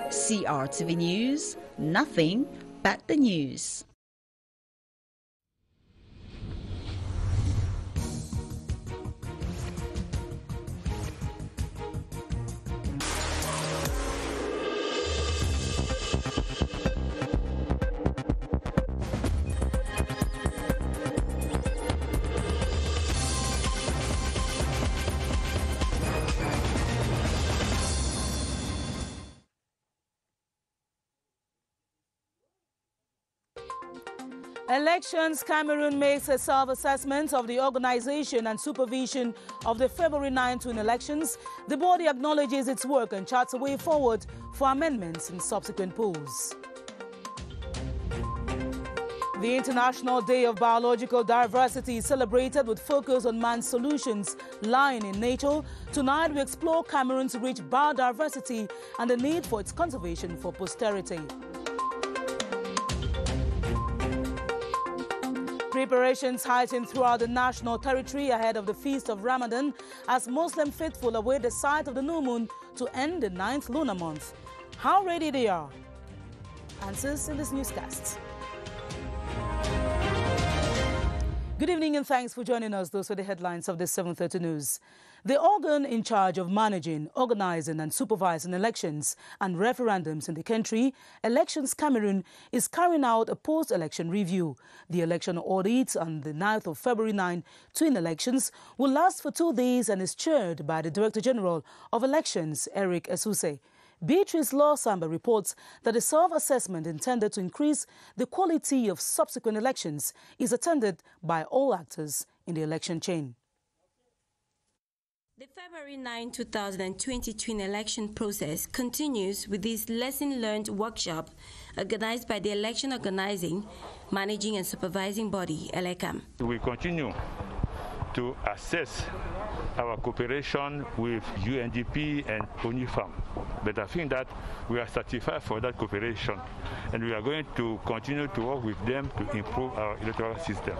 CRTV News, nothing but the news. Elections Cameroon makes a self-assessment of the organization and supervision of the February 9 twin elections. The body acknowledges its work and charts a way forward for amendments in subsequent polls. The International Day of Biological Diversity is celebrated with focus on man's solutions lying in nature. Tonight we explore Cameroon's rich biodiversity and the need for its conservation for posterity. Preparations heightened throughout the national territory ahead of the feast of Ramadan as Muslim faithful await the sight of the new moon to end the 9th lunar month. How ready they are? Answers in this newscast. Good evening and thanks for joining us. Those were the headlines of the 7:30 news. The organ in charge of managing, organizing and supervising elections and referendums in the country, Elections Cameroon, is carrying out a post-election review. The election audit on the 9th of February 9 twin elections will last for 2 days and is chaired by the Director General of Elections, Eric Esuse. Beatrice Law-Samba reports that a self-assessment intended to increase the quality of subsequent elections is attended by all actors in the election chain. The February 9, 2020 twin election process continues with this lesson learned workshop organized by the election organizing, managing and supervising body, ELECAM. We continue to assess our cooperation with UNDP and UNIFAM. But I think that we are satisfied for that cooperation and we are going to continue to work with them to improve our electoral system.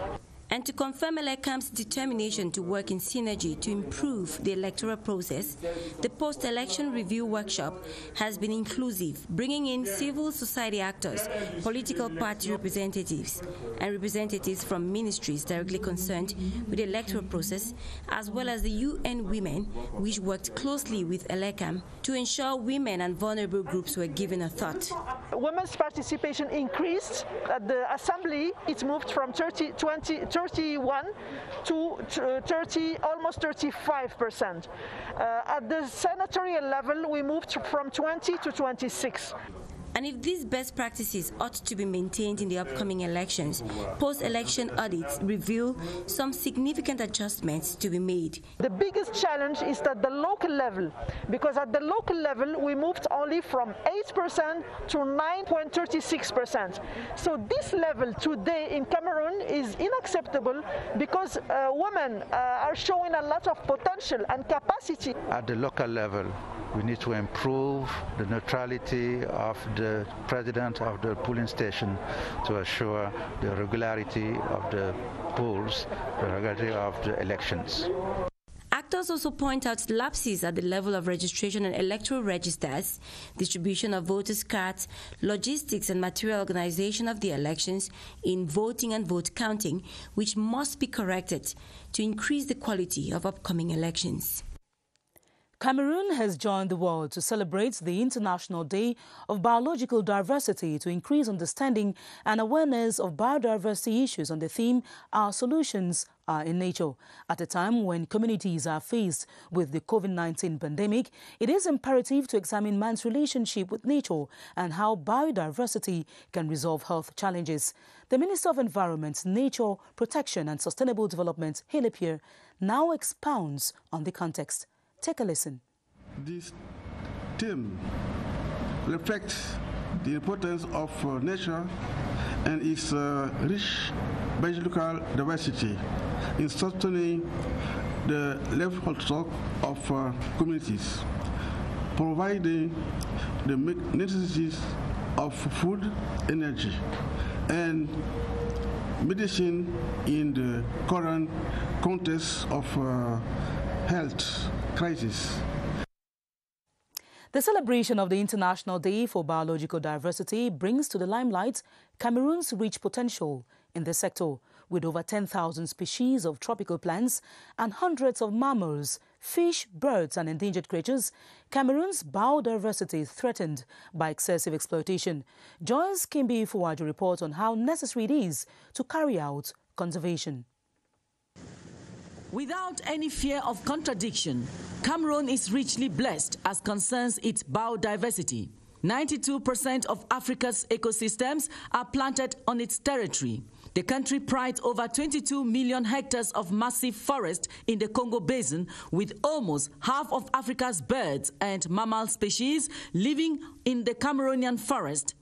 And to confirm ELECAM's determination to work in synergy to improve the electoral process, the post-election review workshop has been inclusive, bringing in civil society actors, political party representatives, and representatives from ministries directly concerned with the electoral process, as well as the UN Women, which worked closely with ELECAM to ensure women and vulnerable groups were given a thought. Women's participation increased at the assembly. It moved from 31 to 30, almost 35%. At the senatorial level, we moved from 20 to 26. And if these best practices ought to be maintained in the upcoming elections, post-election audits reveal some significant adjustments to be made. The biggest challenge is at the local level, because at the local level we moved only from 8% to 9.36%. So this level today in Cameroon is unacceptable because women are showing a lot of potential and capacity. At the local level, we need to improve the neutrality of the president of the polling station to assure the regularity of the polls, the regularity of the elections. Actors also point out lapses at the level of registration and electoral registers, distribution of voters' cards, logistics and material organization of the elections in voting and vote counting, which must be corrected to increase the quality of upcoming elections. Cameroon has joined the world to celebrate the International Day of Biological Diversity to increase understanding and awareness of biodiversity issues on the theme, Our Solutions Are in Nature. At a time when communities are faced with the COVID-19 pandemic, it is imperative to examine man's relationship with nature and how biodiversity can resolve health challenges. The Minister of Environment, Nature, Protection and Sustainable Development, Haile Pierre, now expounds on the context. Take a listen. This theme reflects the importance of nature and its rich biological diversity in sustaining the livelihood of communities, providing the necessities of food, energy, and medicine in the current context of health crisis. The celebration of the International Day for Biological Diversity brings to the limelight Cameroon's rich potential in the sector, with over 10,000 species of tropical plants and hundreds of mammals, fish, birds and endangered creatures. Cameroon's biodiversity is threatened by excessive exploitation. Joyce Kimbi-Fuwaju reports on how necessary it is to carry out conservation. Without any fear of contradiction, Cameroon is richly blessed as concerns its biodiversity. 92% of Africa's ecosystems are planted on its territory. The country prides over 22 million hectares of massive forest in the Congo Basin, with almost half of Africa's birds and mammal species living in the Cameroonian forest.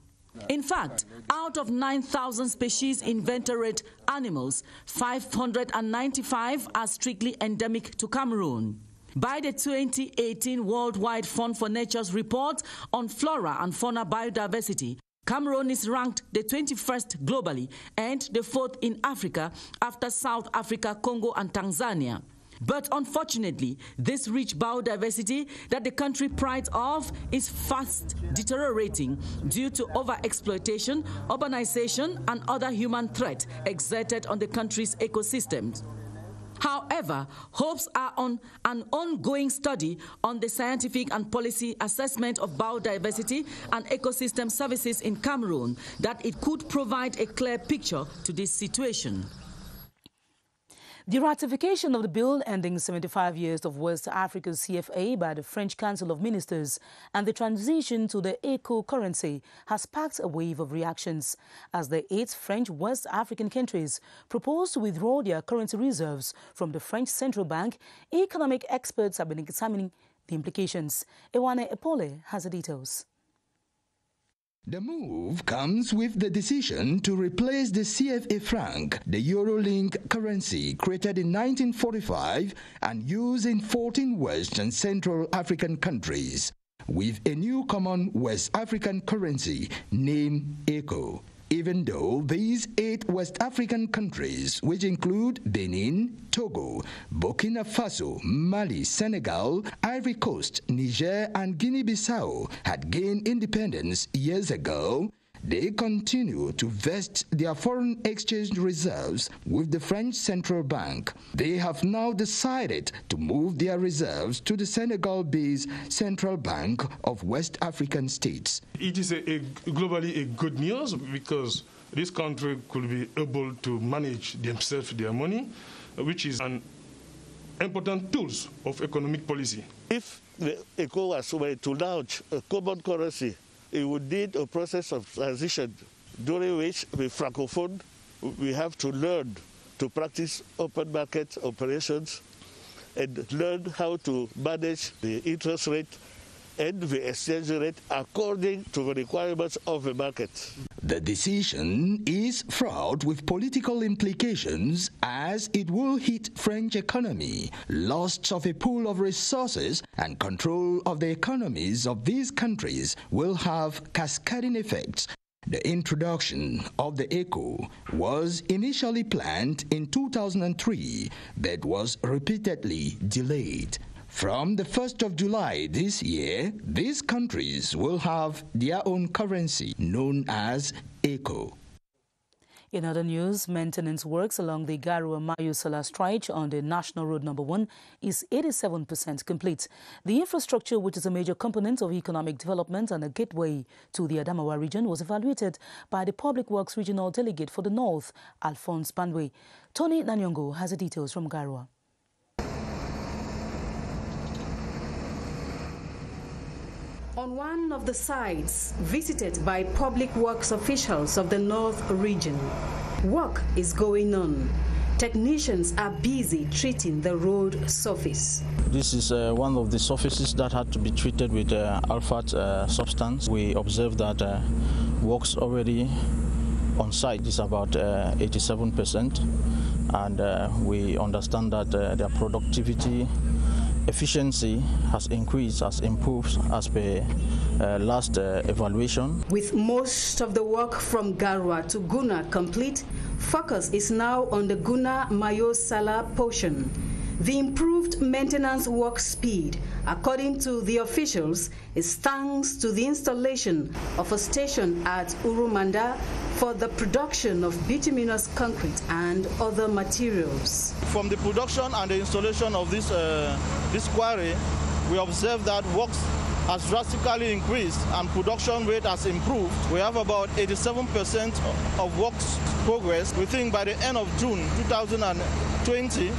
In fact, out of 9,000 species inventoried animals, 595 are strictly endemic to Cameroon. By the 2018 Worldwide Fund for Nature's report on flora and fauna biodiversity, Cameroon is ranked the 21st globally and the 4th in Africa after South Africa, Congo and Tanzania. But unfortunately, this rich biodiversity that the country prides of is fast deteriorating due to overexploitation, urbanization and other human threats exerted on the country's ecosystems. However, hopes are on an ongoing study on the scientific and policy assessment of biodiversity and ecosystem services in Cameroon that it could provide a clear picture to this situation. The ratification of the bill ending 75 years of West Africa's CFA by the French Council of Ministers and the transition to the ECO currency has sparked a wave of reactions as the 8 French West African countries propose to withdraw their currency reserves from the French Central Bank. Economic experts have been examining the implications. Ewane Epole has the details. The move comes with the decision to replace the CFA franc, the Euro-linked currency created in 1945 and used in 14 West and Central African countries, with a new common West African currency named ECO. Even though these 8 West African countries, which include Benin, Togo, Burkina Faso, Mali, Senegal, Ivory Coast, Niger, and Guinea-Bissau, had gained independence years ago, they continue to vest their foreign exchange reserves with the French Central Bank. They have now decided to move their reserves to the Senegal-based Central Bank of West African states. It is globally a good news because this country could be able to manage themselves their money, which is an important tool of economic policy. If the ECOWAS were to launch a common currency, it would need a process of transition during which the Francophone we have to learn to practice open market operations and learn how to manage the interest rate and the exchange rate according to the requirements of the market. The decision is fraught with political implications as it will hit French economy, loss of a pool of resources and control of the economies of these countries will have cascading effects. The introduction of the ECO was initially planned in 2003 but was repeatedly delayed. From the 1st of July this year, these countries will have their own currency known as ECO. In other news, maintenance works along the Garua-Mayo-Sala stretch on the National Road No. 1 is 87% complete. The infrastructure, which is a major component of economic development and a gateway to the Adamawa region, was evaluated by the Public Works Regional Delegate for the North, Alphonse Banwe. Tony Nanyongo has the details from Garua. On one of the sites visited by public works officials of the North region, work is going on. Technicians are busy treating the road surface. This is one of the surfaces that had to be treated with alpha substance. We observed that works already on site is about 87%, and we understand that their productivity efficiency has increased, has improved as per last evaluation. With most of the work from Garua to Guna complete, focus is now on the Guna-Mayo-Sala portion. The improved maintenance work speed, according to the officials, is thanks to the installation of a station at Urumanda for the production of bituminous concrete and other materials. From the production and the installation of this quarry, we observe that works has drastically increased and production rate has improved. We have about 87% of works progress. We think by the end of June 2020,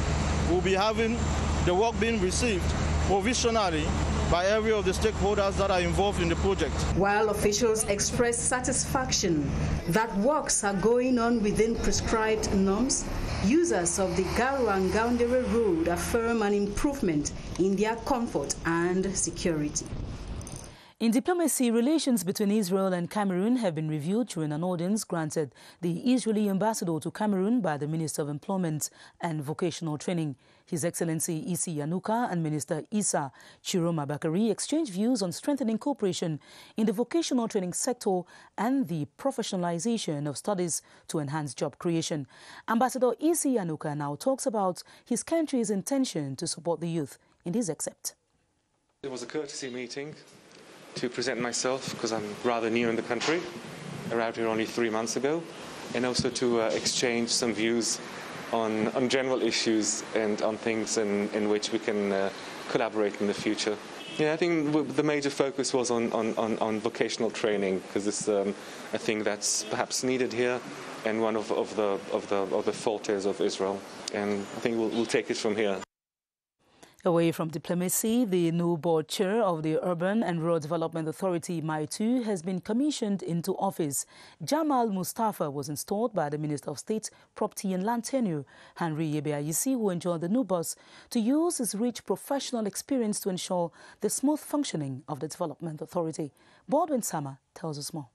we'll be having the work being received provisionally by every of the stakeholders that are involved in the project. While officials express satisfaction that works are going on within prescribed norms, users of the Garu and Gaundere road affirm an improvement in their comfort and security. In diplomacy, relations between Israel and Cameroon have been reviewed during an audience granted the Israeli ambassador to Cameroon by the Minister of Employment and Vocational Training. His Excellency Isi Yanuka and Minister Issa Chiroma Bakari exchanged views on strengthening cooperation in the vocational training sector and the professionalization of studies to enhance job creation. Ambassador Isi Yanuka now talks about his country's intention to support the youth in this excerpt. It was a courtesy meeting to present myself because I'm rather new in the country, arrived here only 3 months ago, and also to exchange some views on general issues and on things in which we can collaborate in the future. Yeah, I think the major focus was on vocational training because it's a thing that's perhaps needed here and one of the fortes of Israel, and I think we'll take it from here. Away from diplomacy, the new board chair of the Urban and Rural Development Authority, MAITU, has been commissioned into office. Jamal Mustafa was installed by the Minister of State, Property and Land Tenure, Henry Yebeayisi, who enjoined the new boss to use his rich professional experience to ensure the smooth functioning of the Development Authority. Baldwin Sama tells us more.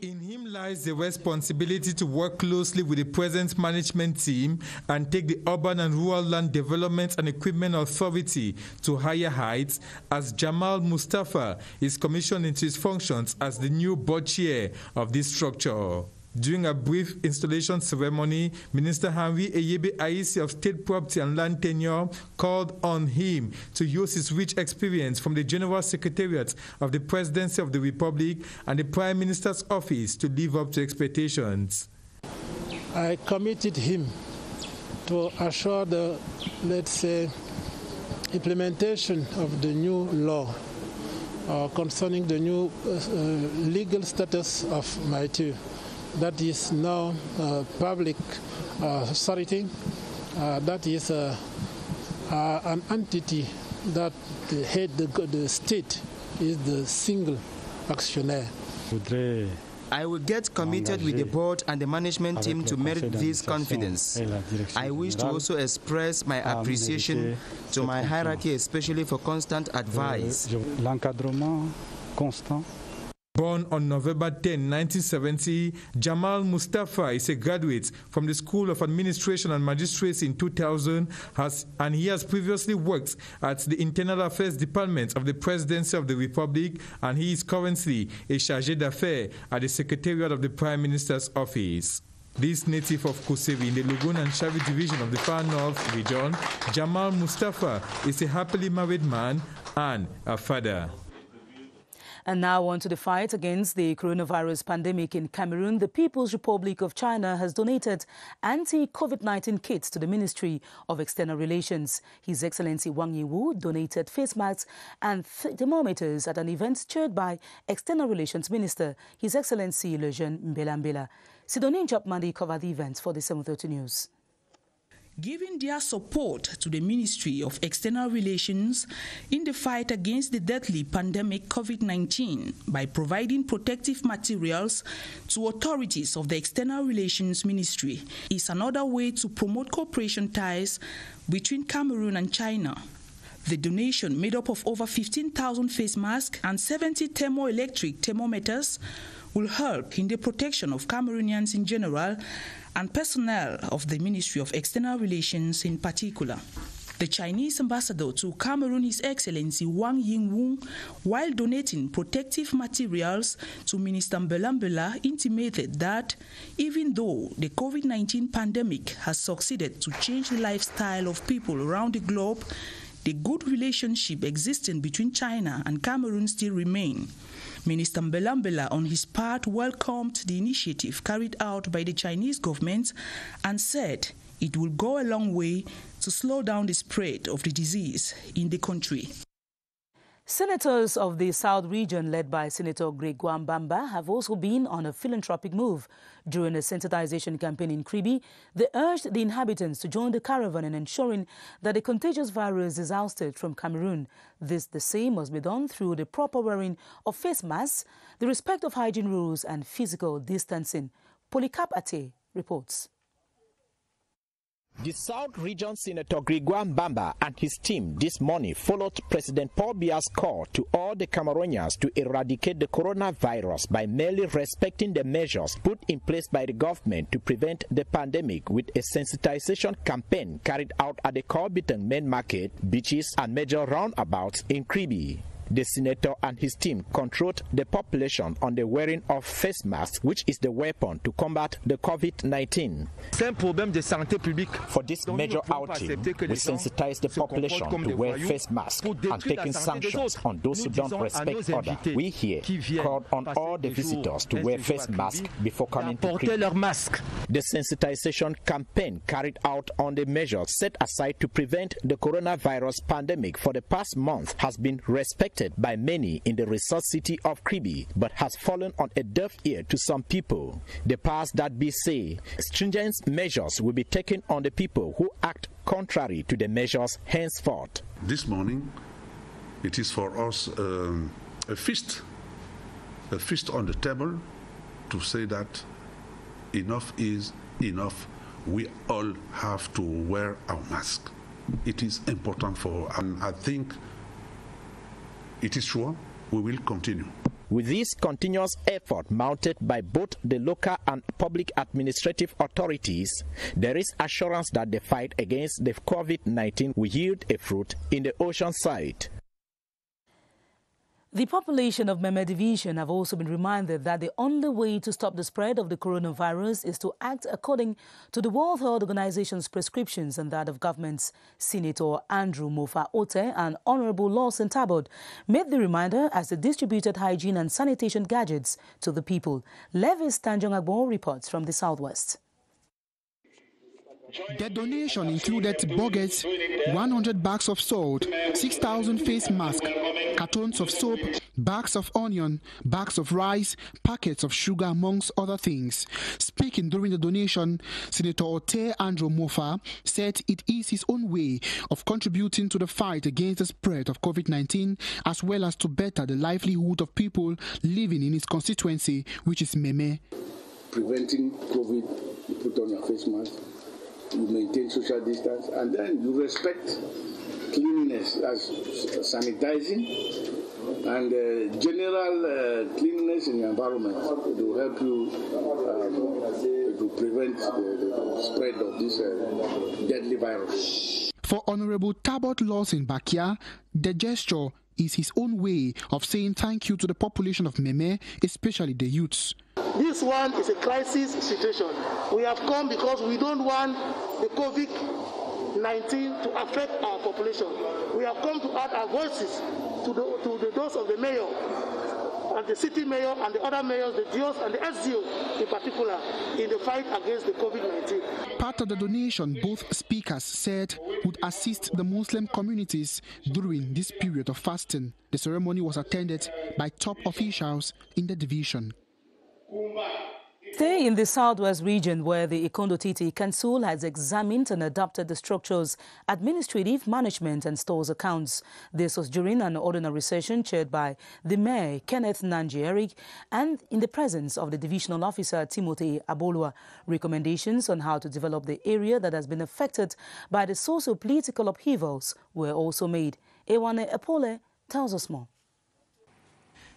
In him lies the responsibility to work closely with the present management team and take the Urban and Rural Land Development and Equipment Authority to higher heights as Jamal Mustafa is commissioned into his functions as the new board chair of this structure. During a brief installation ceremony, Minister Henry Yebeayisi of State Property and Land Tenure called on him to use his rich experience from the General Secretariat of the Presidency of the Republic and the Prime Minister's Office to live up to expectations. I committed him to assure the, let's say, implementation of the new law concerning the new legal status of MAITU. That is now public authority. That is an entity that the head, the state, is the single actionnaire. I will get committed with the board and the management team to merit this confidence. I wish to also express my appreciation to my hierarchy, especially for constant advice. Born on November 10, 1970, Jamal Mustafa is a graduate from the School of Administration and Magistracy in 2000, and he has previously worked at the Internal Affairs Department of the Presidency of the Republic, and he is currently a chargé d'affaires at the Secretariat of the Prime Minister's Office. This native of Kuseri in the Logun and Shavi division of the Far North region, Jamal Mustafa is a happily married man and a father. And now on to the fight against the coronavirus pandemic in Cameroon. The People's Republic of China has donated anti-COVID-19 kits to the Ministry of External Relations. His Excellency Wang Yiwu donated face masks and thermometers at an event chaired by External Relations Minister, His Excellency Lejeune Mbela Mbela. Sidonie Njapmandi covered the event for the 7:30 News. Giving their support to the Ministry of External Relations in the fight against the deadly pandemic COVID-19 by providing protective materials to authorities of the External Relations Ministry is another way to promote cooperation ties between Cameroon and China. The donation, made up of over 15,000 face masks and 70 thermoelectric thermometers, will help in the protection of Cameroonians in general and personnel of the Ministry of External Relations in particular. The Chinese ambassador to Cameroon, His Excellency Wang Yingwu, while donating protective materials to Minister Mbela, intimated that even though the COVID-19 pandemic has succeeded to change the lifestyle of people around the globe, the good relationship existing between China and Cameroon still remain. Minister Mbela, on his part, welcomed the initiative carried out by the Chinese government and said it will go a long way to slow down the spread of the disease in the country. Senators of the South region, led by Senator Gregoire Mbamba, have also been on a philanthropic move. During a sensitization campaign in Kribi, they urged the inhabitants to join the caravan in ensuring that the contagious virus is ousted from Cameroon. This, the same, must be done through the proper wearing of face masks, the respect of hygiene rules and physical distancing. Polycarp Ate reports. The South Region Senator Gregoire Mbamba and his team this morning followed President Paul Biya's call to all the Cameroonians to eradicate the coronavirus by merely respecting the measures put in place by the government to prevent the pandemic with a sensitization campaign carried out at the Corbiton main market, beaches and major roundabouts in Kribi. The senator and his team controlled the population on the wearing of face masks, which is the weapon to combat the COVID-19. For this major outing, we sensitized the population to wear face masks and taking sanctions on those who don't respect others. We here called on all the visitors to wear face masks before coming to Kribi. The sensitization campaign carried out on the measures set aside to prevent the coronavirus pandemic for the past month has been respected by many in the resort city of Kribi, but has fallen on a deaf ear to some people. The powers that be say stringent measures will be taken on the people who act contrary to the measures henceforth. This morning, it is for us a feast on the table to say that enough is enough. We all have to wear our mask. It is important and I think it is sure we will continue. With this continuous effort mounted by both the local and public administrative authorities, there is assurance that the fight against the COVID-19 will yield a fruit in the ocean side. The population of Meme Division have also been reminded that the only way to stop the spread of the coronavirus is to act according to the World Health Organization's prescriptions and that of governments. Senator Andrew Mofa Ote and Honorable Lawson Tabot made the reminder as they distributed hygiene and sanitation gadgets to the people. Levis Tanjong Agbo reports from the Southwest. The donation included buckets, 100 bags of salt, 6,000 face masks, cartons of soap, bags of onion, bags of rice, packets of sugar, amongst other things. Speaking during the donation, Senator Ote Andrew Mofa said it is his own way of contributing to the fight against the spread of COVID-19 as well as to better the livelihood of people living in his constituency, which is Meme. Preventing COVID, you put on your face mask, you maintain social distance, and then you respect cleanliness as sanitizing and general cleanliness in the environment. It will help you to prevent the spread of this deadly virus. For Honorable Tabot Lawson Bakia, the gesture is his own way of saying thank you to the population of Meme, especially the youths. This one is a crisis situation. We have come because we don't want the COVID-19 to affect our population. We have come to add our voices to those of the mayor and the city mayor and the other mayors, the DIOs and the SDO in particular, in the fight against the COVID-19. Part of the donation, both speakers said, would assist the Muslim communities during this period of fasting. The ceremony was attended by top officials in the division. Stay in the Southwest region where the Ikondo Titi Council has examined and adopted the structure's administrative, management and stores accounts. This was during an ordinary session chaired by the Mayor, Kenneth Nanji and in the presence of the Divisional Officer, Timothy Abolua. Recommendations on how to develop the area that has been affected by the socio-political upheavals were also made. Ewane Epole tells us more.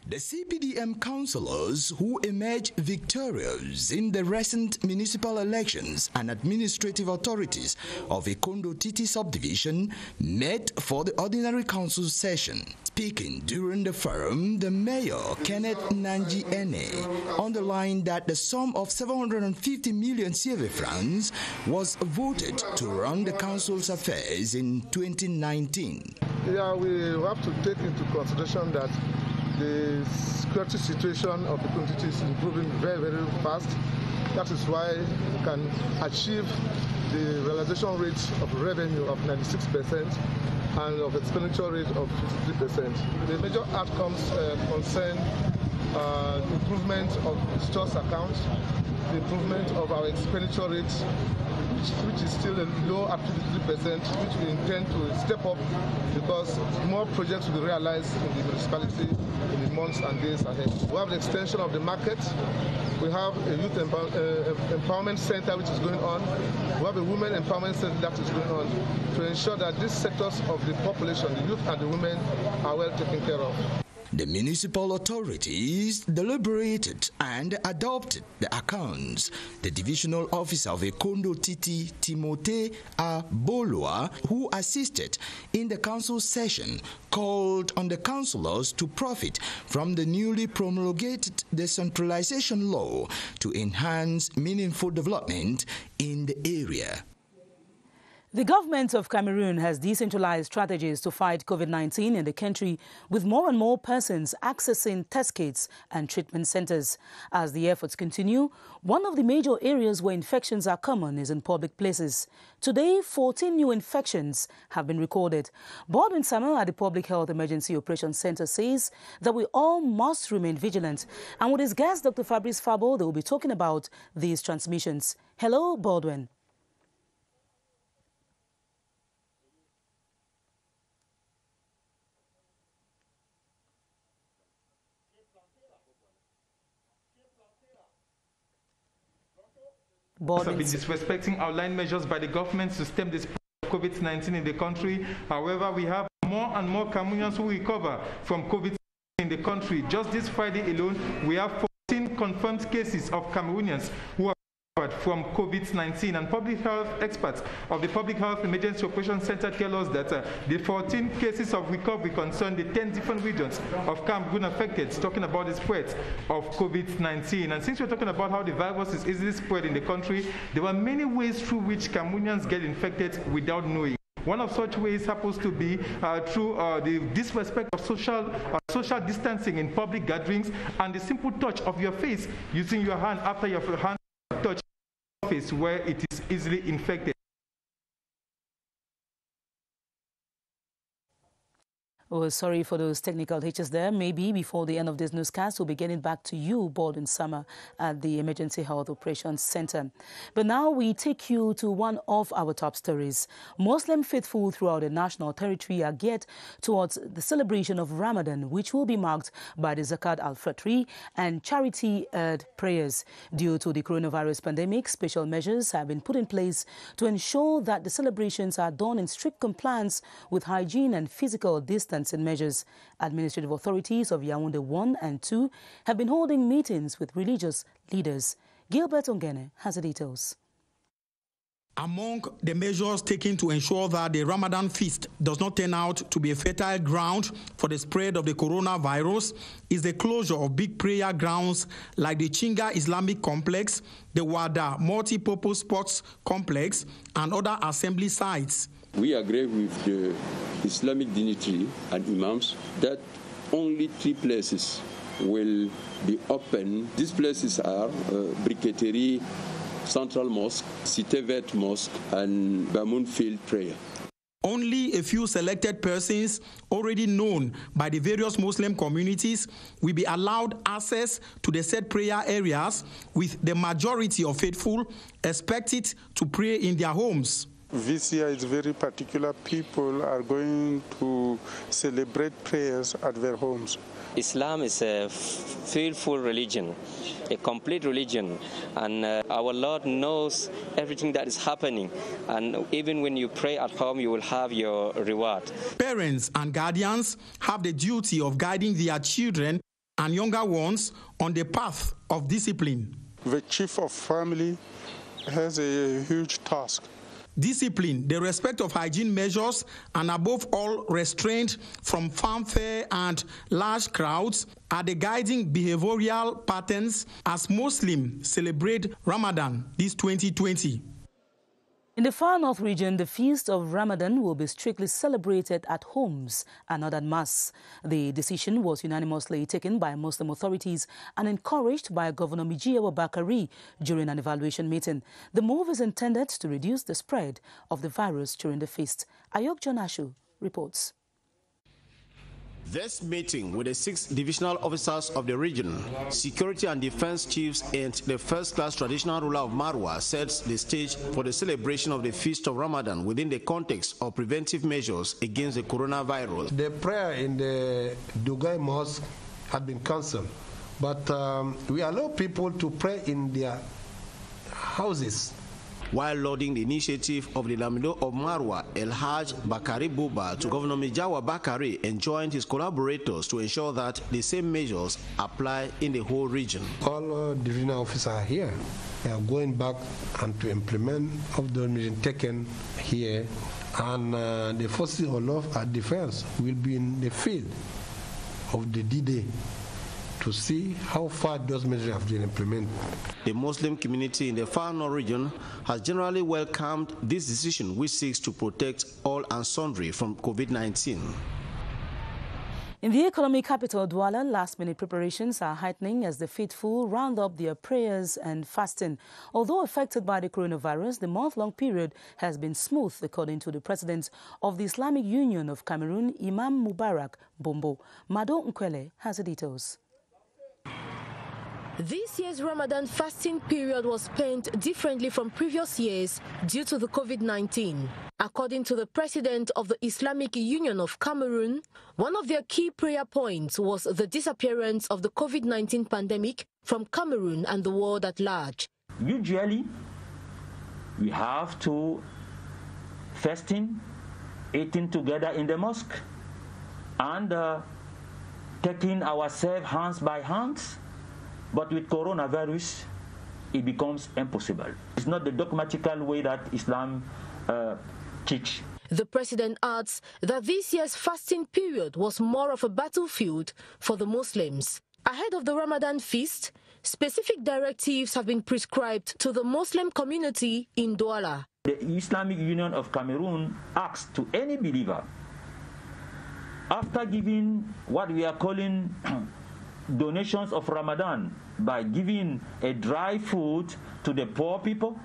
The CPDM councillors who emerged victorious in the recent municipal elections and administrative authorities of Ekondo Titi subdivision met for the ordinary council session. Speaking during the forum, the mayor, Kenneth Nanji Ene, underlined that the sum of 750 million CFA francs was voted to run the council's affairs in 2019. Yeah, we have to take into consideration that the security situation of the country is improving very, very fast. That is why we can achieve the realization rate of revenue of 96% and of expenditure rate of 53%. The major outcomes concern improvement of stores accounts, the improvement of our expenditure rates, which is still low at 53%, which we intend to step up because more projects will be realized in the municipality in the months and days ahead. We have the extension of the market. We have a youth empowerment center which is going on. We have a women empowerment center that is going on to ensure that these sectors of the population, the youth and the women, are well taken care of. The municipal authorities deliberated and adopted the accounts. The divisional officer of Ekondo Titi, Timothée Abolua, who assisted in the council session, called on the councillors to profit from the newly promulgated decentralization law to enhance meaningful development in the area. The government of Cameroon has decentralized strategies to fight COVID-19 in the country, with more and more persons accessing test kits and treatment centers. As the efforts continue, one of the major areas where infections are common is in public places. Today, 14 new infections have been recorded. Baldwin Samuel at the Public Health Emergency Operations Center says that we all must remain vigilant. And with his guest, Dr. Fabrice Fabo, they will be talking about these transmissions. Hello, Baldwin. Have been disrespecting outlined measures by the government to stem the spread of COVID-19 in the country. However, we have more and more Cameroonians who recover from COVID-19 in the country. Just this Friday alone, we have 14 confirmed cases of Cameroonians who are from COVID-19, and public health experts of the Public Health Emergency Operations Center tell us that the 14 cases of recovery concern the 10 different regions of Cameroon affected, talking about the spread of COVID-19. And since we're talking about how the virus is easily spread in the country, there are many ways through which Cameroonians get infected without knowing. One of such ways happens to be through the disrespect of social distancing in public gatherings and the simple touch of your face using your hand after your hand touch face where it is easily infected. Oh, sorry for those technical hitches there. Maybe before the end of this newscast, we'll be getting back to you, Baldwin Summer, at the Emergency Health Operations Center. But now we take you to one of our top stories. Muslim faithful throughout the national territory are geared towards the celebration of Ramadan, which will be marked by the Zakat al-Fitr and charity prayers. Due to the coronavirus pandemic, special measures have been put in place to ensure that the celebrations are done in strict compliance with hygiene and physical distancing measures. Administrative authorities of Yaoundé 1 and 2 have been holding meetings with religious leaders. Gilbert Ongene has the details. Among the measures taken to ensure that the Ramadan feast does not turn out to be a fertile ground for the spread of the coronavirus is the closure of big prayer grounds like the Chinga Islamic Complex, the Wada Multi-Purpose Sports Complex, and other assembly sites. We agree with the Islamic dignitary and imams that only 3 places will be open. These places are Briqueterie, Central Mosque, Cité Verte Mosque, and Bamoun Field Prayer. Only a few selected persons already known by the various Muslim communities will be allowed access to the said prayer areas, with the majority of faithful expected to pray in their homes. This year is very particular. People are going to celebrate prayers at their homes. Islam is a faithful religion, a complete religion, and our Lord knows everything that is happening, and even when you pray at home, you will have your reward. Parents and guardians have the duty of guiding their children and younger ones on the path of discipline. The chief of family has a huge task. Discipline, the respect of hygiene measures, and above all, restraint from fanfare and large crowds are the guiding behavioral patterns as Muslims celebrate Ramadan this 2020. In the Far North region, the feast of Ramadan will be strictly celebrated at homes and not at mass. The decision was unanimously taken by Muslim authorities and encouraged by Governor Mijiawa Bakari during an evaluation meeting. The move is intended to reduce the spread of the virus during the feast. Ayok Jonashu reports. This meeting with the 6 divisional officers of the region, security and defense chiefs, and the first-class traditional ruler of Marwa sets the stage for the celebration of the Feast of Ramadan within the context of preventive measures against the coronavirus. The prayer in the Dugai Mosque had been cancelled, but we allow people to pray in their houses. While lauding the initiative of the Lamido of Marwa, El Haj Bakari Buba, to Governor Mijawa Bakari enjoined his collaborators to ensure that the same measures apply in the whole region. All divisional officers are here. They are going back and to implement of the measures taken here, and the forces of law and defense will be in the field of the D-Day to see how far those measures have been implemented. The Muslim community in the Far North region has generally welcomed this decision, which seeks to protect all and sundry from COVID-19. In the economic capital, Douala, last-minute preparations are heightening as the faithful round up their prayers and fasting. Although affected by the coronavirus, the month-long period has been smooth, according to the president of the Islamic Union of Cameroon, Imam Mubarak Bombo. Mado Nkwele has the details. This year's Ramadan fasting period was spent differently from previous years due to the COVID-19. According to the president of the Islamic Union of Cameroon, one of their key prayer points was the disappearance of the COVID-19 pandemic from Cameroon and the world at large. Usually, we have to fasting, eating together in the mosque, and taking ourselves hands by hands. But with coronavirus, it becomes impossible. It's not the dogmatical way that Islam teach. The president adds that this year's fasting period was more of a battlefield for the Muslims. Ahead of the Ramadan feast, specific directives have been prescribed to the Muslim community in Douala. The Islamic Union of Cameroon asks to any believer, after giving what we are calling donations of Ramadan, by giving a dry food to the poor people,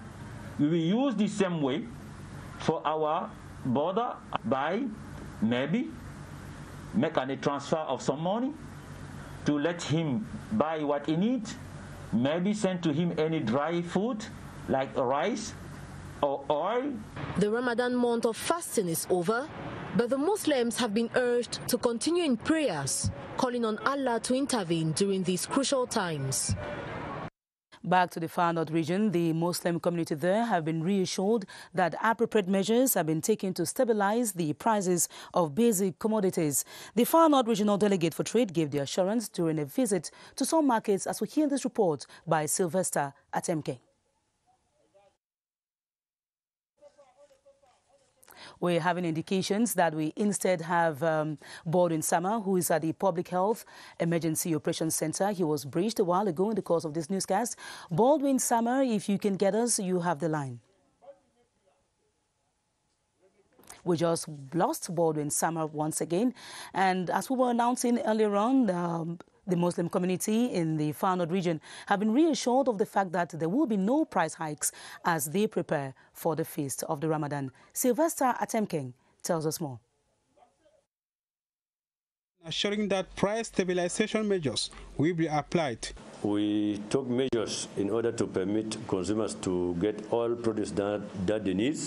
we will use the same way for our brother by maybe make a transfer of some money to let him buy what he needs, maybe send to him any dry food like rice or oil. The Ramadan month of fasting is over, but the Muslims have been urged to continue in prayers, calling on Allah to intervene during these crucial times. Back to the Far North region, the Muslim community there have been reassured that appropriate measures have been taken to stabilize the prices of basic commodities. The Far North Regional Delegate for Trade gave the assurance during a visit to some markets, as we hear this report by Sylvester Atemke. We're having indications that we instead have Baldwin Sama, who is at the Public Health Emergency Operations Center. He was breached a while ago in the course of this newscast. Baldwin Sama, if you can get us, you have the line. We just lost Baldwin Sama once again. And as we were announcing earlier on, the Muslim community in the Far North region have been reassured of the fact that there will be no price hikes as they prepare for the feast of the Ramadan. Sylvester Atemking tells us more. Assuring that price stabilization measures will be applied. We took measures in order to permit consumers to get all produce that they need,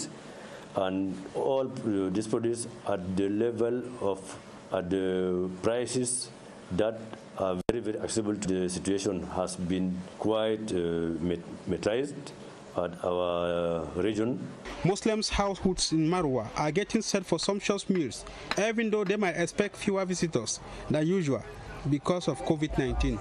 and all this produce at the level of the prices that are very, very accessible to the situation has been quite metrized, at our region. Muslims' households in Marwa are getting set for sumptuous meals, even though they might expect fewer visitors than usual because of COVID-19.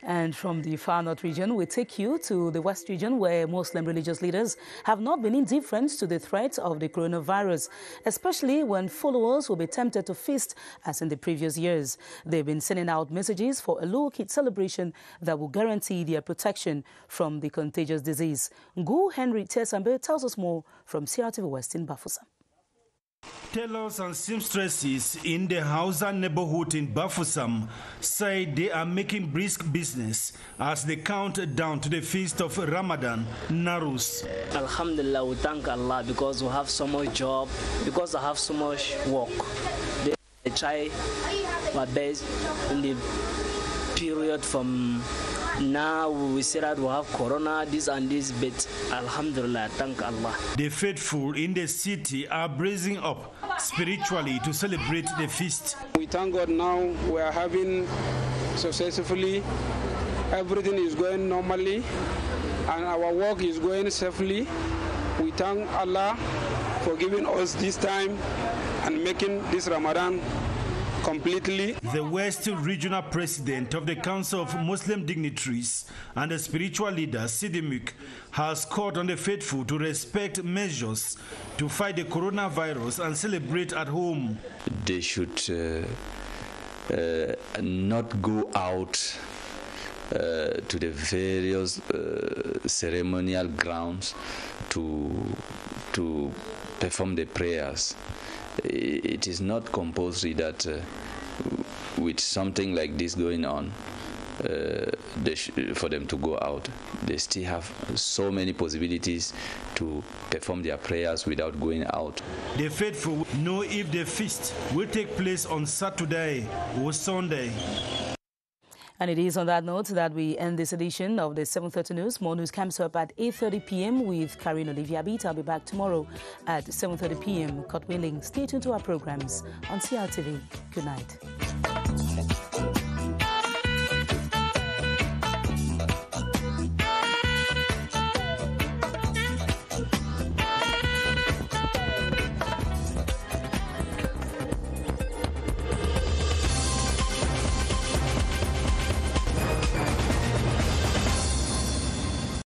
And from the far north region, we take you to the west region, where Muslim religious leaders have not been indifferent to the threat of the coronavirus, especially when followers will be tempted to feast as in the previous years. They've been sending out messages for a low-key celebration that will guarantee their protection from the contagious disease. Ngu Henry Tesambe tells us more from CRTV West in Bafoussam. Tailors and seamstresses in the Hausa neighborhood in Bafoussam say they are making brisk business as they count down to the feast of Ramadan, Narus. Alhamdulillah, we thank Allah because we have so much job, because I have so much work. I try my best in the period from now. We say that we have corona, this and this, but Alhamdulillah, thank Allah. The faithful in the city are bracing up spiritually to celebrate the feast. We thank God now we are having successfully, everything is going normally and our work is going safely. We thank Allah for giving us this time and making this Ramadan completely. The West Regional President of the Council of Muslim Dignitaries and the spiritual leader, Sidimuk, has called on the faithful to respect measures to fight the coronavirus and celebrate at home. They should not go out to the various ceremonial grounds to perform the prayers. It is not compulsory that with something like this going on, for them to go out. They still have so many possibilities to perform their prayers without going out. The faithful know if the feast will take place on Saturday or Sunday. And it is on that note that we end this edition of the 7:30 News. More news comes up at 8:30 p.m. with Karine Olivia Beat. I'll be back tomorrow at 7:30 p.m. God willing. Stay tuned to our programs on CRTV. Good night.